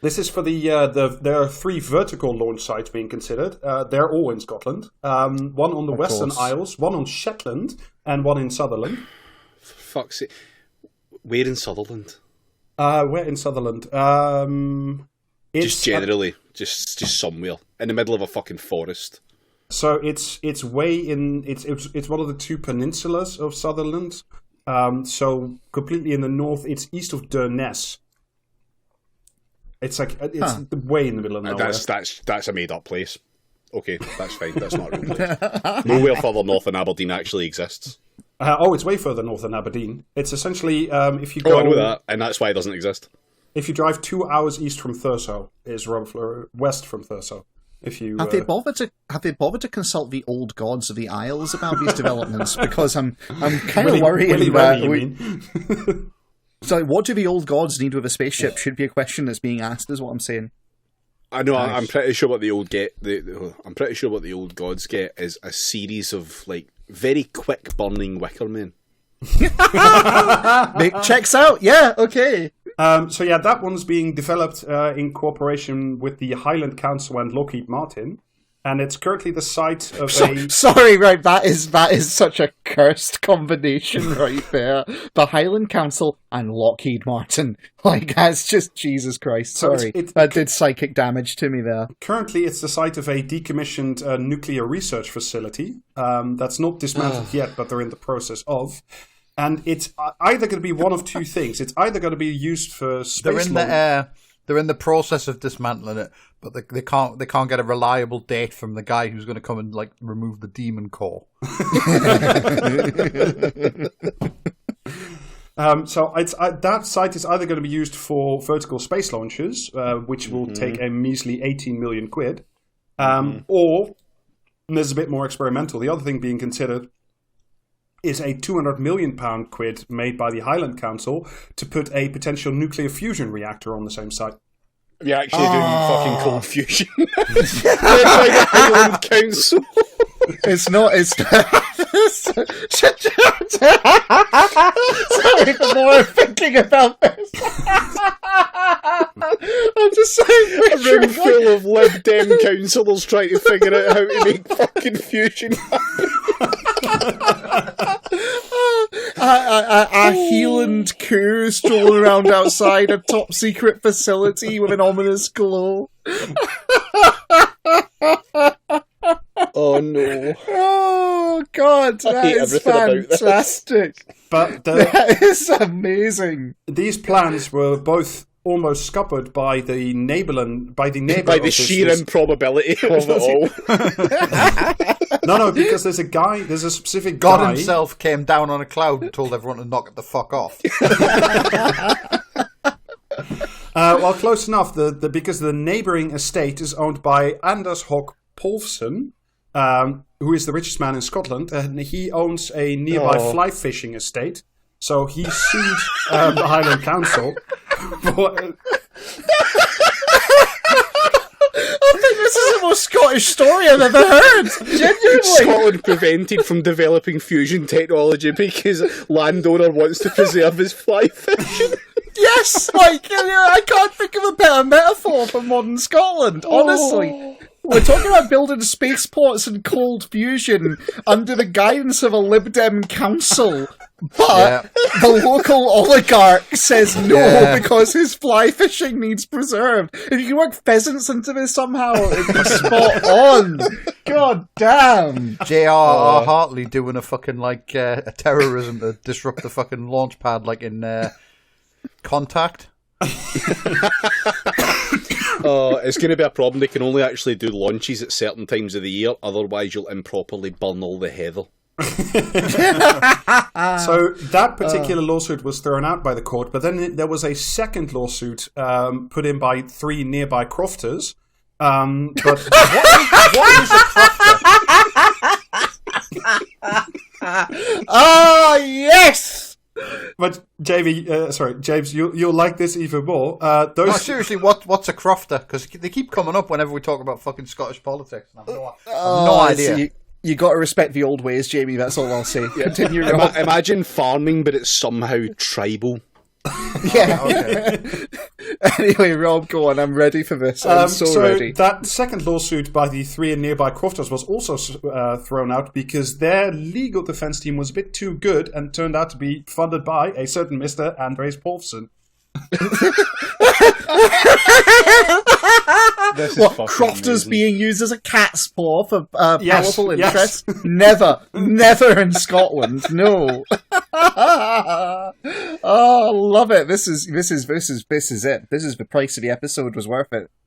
This is for there are 3 vertical launch sites being considered. They're all in Scotland. One on the Western Isles, one on Shetland, and one in Sutherland. For fuck's sake. Where in Sutherland? Where in Sutherland? Just generally, just somewhere. In the middle of a fucking forest. So it's way in... It's one of the 2 peninsulas of Sutherland. So completely in the north. It's east of Durness. It's way in the middle of nowhere. That's a made up place. Okay, that's fine. That's not a real place. Nowhere further north than Aberdeen actually exists. It's way further north than Aberdeen. It's essentially if you go. I know that, and that's why it doesn't exist. If you drive 2 hours east from Thurso, is west from Thurso. If you have they bothered to consult the old gods of the Isles about these developments? Because I'm kind of worried about. So, what do the old gods need with a spaceship? Should be a question that's being asked. Is what I'm saying. I know. Nice. I'm pretty sure what the old gods get is a series of very quick burning wicker men. Checks out. Yeah. Okay. So that one's being developed in cooperation with the Highland Council and Lockheed Martin. And it's currently the site of Sorry, right, that is such a cursed combination right there. The Highland Council and Lockheed Martin. That's just, Jesus Christ, sorry. That did psychic damage to me there. Currently, it's the site of a decommissioned nuclear research facility. That's not dismantled yet, but they're in the process of. And it's either going to be one of 2 things. It's either going to be used for space They're in the process of dismantling it, but they can't get a reliable date from the guy who's going to come and remove the demon core. So that site is either going to be used for vertical space launches, which will take a measly 18 million quid, or there's a bit more experimental. The other thing being considered is a 200 million quid made by the Highland Council to put a potential nuclear fusion reactor on the same site. You're actually doing fucking cold fusion. Led by the Highland Council. It's not. Sorry, the more I'm thinking about this, I'm just saying. A room full of Lib Dem councillors trying to figure out how to make fucking fusion a Healand coup strolling around outside a top secret facility with an ominous glow. Oh no! Oh God, that is fantastic! But that is amazing. These plans were both almost scuppered by the by sheer improbability of it all. No, because there's a specific God guy. himself came down on a cloud and told everyone to knock it the fuck off. Well, close enough. Because the neighbouring estate is owned by Anders Hogg Polfsen, who is the richest man in Scotland, and he owns a nearby fly fishing estate. So he sued the Highland Council. I think this is the most Scottish story I've ever heard. Genuinely. Scotland prevented from developing fusion technology because landowner wants to preserve his fly fishing. Yes, I can't think of a better metaphor for modern Scotland, honestly. We're talking about building spaceports and cold fusion under the guidance of a Lib Dem council, but the local oligarch says no because his fly fishing needs preserved. If you can work pheasants into this somehow, it'd be spot on. God damn. J.R.R. Hartley doing a fucking a terrorism to disrupt the fucking launch pad in Contact. It's going to be a problem. They can only actually do launches at certain times of the year, otherwise you'll improperly burn all the heather. So that particular lawsuit was thrown out by the court, but then there was a second lawsuit put in by 3 nearby crofters. But what is a crofter? Ah, yes! But James, you'll like this even more. No, seriously, what's a crofter? Because they keep coming up whenever we talk about fucking Scottish politics. I have no idea. So you got to respect the old ways, Jamie. That's all I'll say. Continue. Imagine farming, but it's somehow tribal. Yeah. Okay. Anyway, Rob, go on. I'm ready for this. I'm so ready. That second lawsuit by the three nearby crofters was also thrown out because their legal defense team was a bit too good and turned out to be funded by a certain Mr. Andres Paulson. What, Crofters being used as a cat's paw for powerful yes. interest? Never in Scotland. No. Oh, love it. This is it. This is the price of the episode was worth it.